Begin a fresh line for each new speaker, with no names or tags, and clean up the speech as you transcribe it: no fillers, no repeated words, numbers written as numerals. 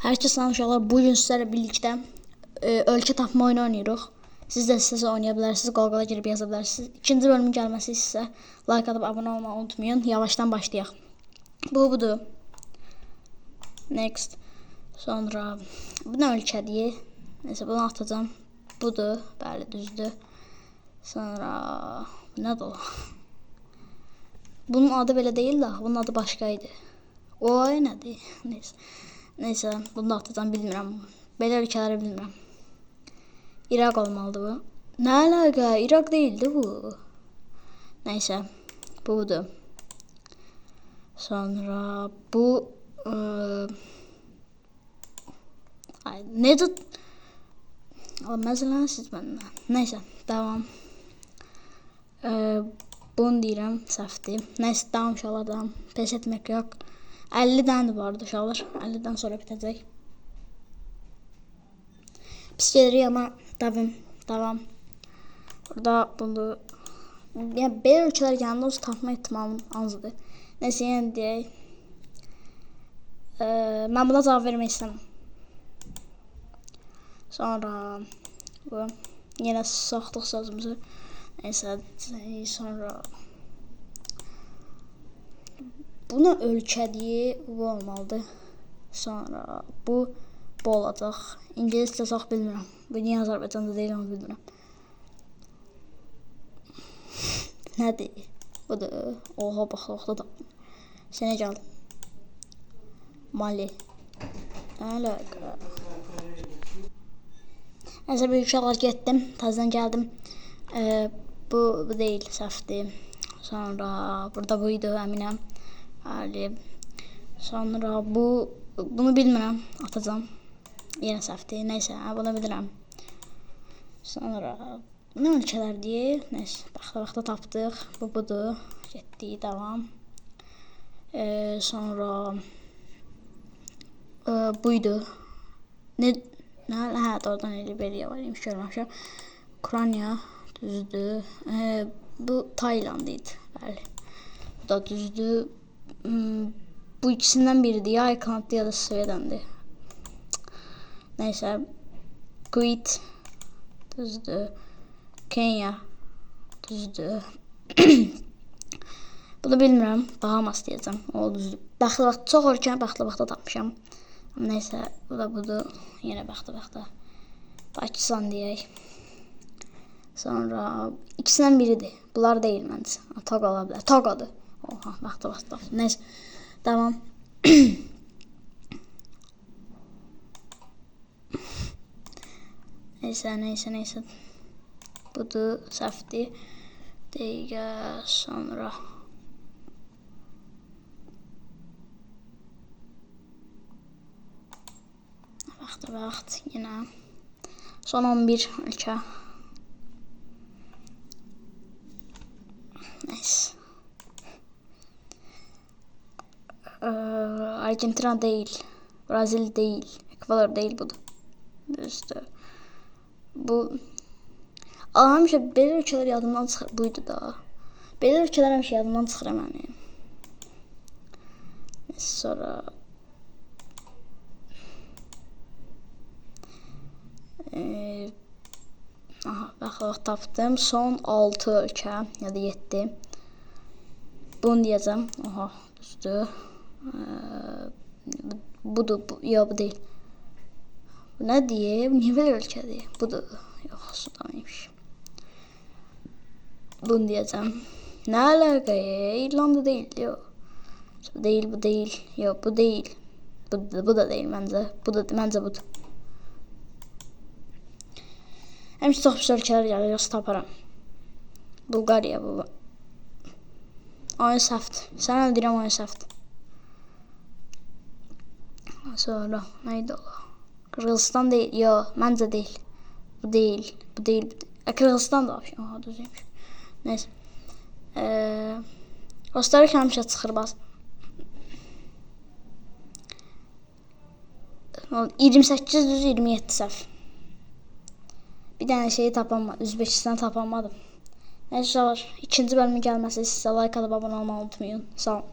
Herkese selam uşaqlar. Bugün sizlerle birlikte ölkə tapma oyunu oynayırıq. Siz də istəsə oynaya bilərsiniz. Qolqala girib yaza bilərsiniz. İkinci bölümün gəlməsi isə like atıp abone olmayı unutmayın. Yavaştan başlayaq. Budur. Next. Sonra bu nə ölkədir? Neyse bunu atacağım. Budur. Bəli, düzdür. Sonra bu nədir o? Bunun adı belə deyil də, bunun adı başqaydı. O nədir? Neyse bunu da atacağım, bilmirəm. Belə ölkələri bilmirəm. İraq olmalıdır bu. Nə əlaqə? İraq deyildi bu. Neyse budur. Sonra bu necə məsələn siz məndən. Neyse devam. Bunu deyirəm, səhvdir. Neyse devam uşaqlar, devam. Pes etmək yox. 50 dənədir bu arada uşaqlar. 50'den sonra bitəcək. Pis gelirik ama devam. Burada bunu yəni belə ölkələr yanında olsa tapma ihtimalım azdır. Neyse yəni deyək. Mən buna cavab vermək istəmirəm. Sonra bu yenə saxlıq sözümüzü. Neyse sonra buna ölkədir, bu olmalıdır. Sonra bu olacaq. İngiliscə çox bilmirəm. Bu niyə Azərbaycanda deyil, onu bilmirəm. Nədir? Budur. Oha baxlıqda da. Senegal. Mali. Əlaqə. Neyse bir uşaqlar getdim. Təzədən gəldim. Bu deyil, səhvdir. Sonra burada buydu, əminəm. Ali. Sonra bunu bilmirəm, atacağım. Yenə səhvdir. Neyse, bunu bilirəm. Sonra nə ölkələr deyil? Neyse, baxda tapdıq. Bu budur. Getdik, devam. Sonra buydu. Hə, oradan Liberiya var imiş, görməmişəm. Ukrayna düzdür. Bu Tayland idi. Bəli. Bu da düzdür. Bu ikisindən biridir. Ya Aykanatlı ya da Svedendir. Neyse. Kuwait düzdür. Kenya düzdür. Bunu bilmirəm. Bahamas deyəcəm. O düzdür. Baxlı çox ölkəni baxlı tapmışam. Neyse bu da budur. Yenə baxlı. Pakistan deyək. Sonra ikisindən biridir. Bunlar deyil məncə. Togo ola bilər. Togodur. Oha, baxdı. Neyse. Devam. Neyse. Budur, səhvdir. Dəqiqə sonra. Vaxt yenə. Son 11 ölkə. Neyse. Argentina değil, Brazil değil, Ekvador değil budur. Düzdür. Bu həmişə belə ölkələr yadımdan çıxır. Buydu da. Belə ölkələr həmişə yadımdan çıxır yəni. Sonra baxaq tapdım. Son 6 ölkə ya da 7. Bunu deyəcəm. Oha, düzdür. Budur, yox bu değil. Bu nə deyir? Bu niyə belə ölkədir? Budur. Yox, Sudanıymış. Bunu deyəcəm. Nə əlaqə? İrlanda deyil, yox. Bu deyil. Yox, bu deyil. Bu da deyil məncə. Məncə budur. Həmişə çox pis ölkələr gəlir, yoxsa taparam. Bulqariya bu. Oyun səhvdir. Sənə deyirəm, oyun səhvdir. Sonra neydi o? Kırgızistan değil. Yo, məncə değil. Bu değil. Kırgızistan da var. Aha, düzeymiş. Neyse. Costa-Rica həmişə çıxır bas. 28 düz 27 səhv. Bir dənə şeyi tapamadım. Üzbekistanı tapamadım. Neyse, ikinci bölümün gəlməsi sizə like atıp abone olmayı unutmayın. Sağ olun.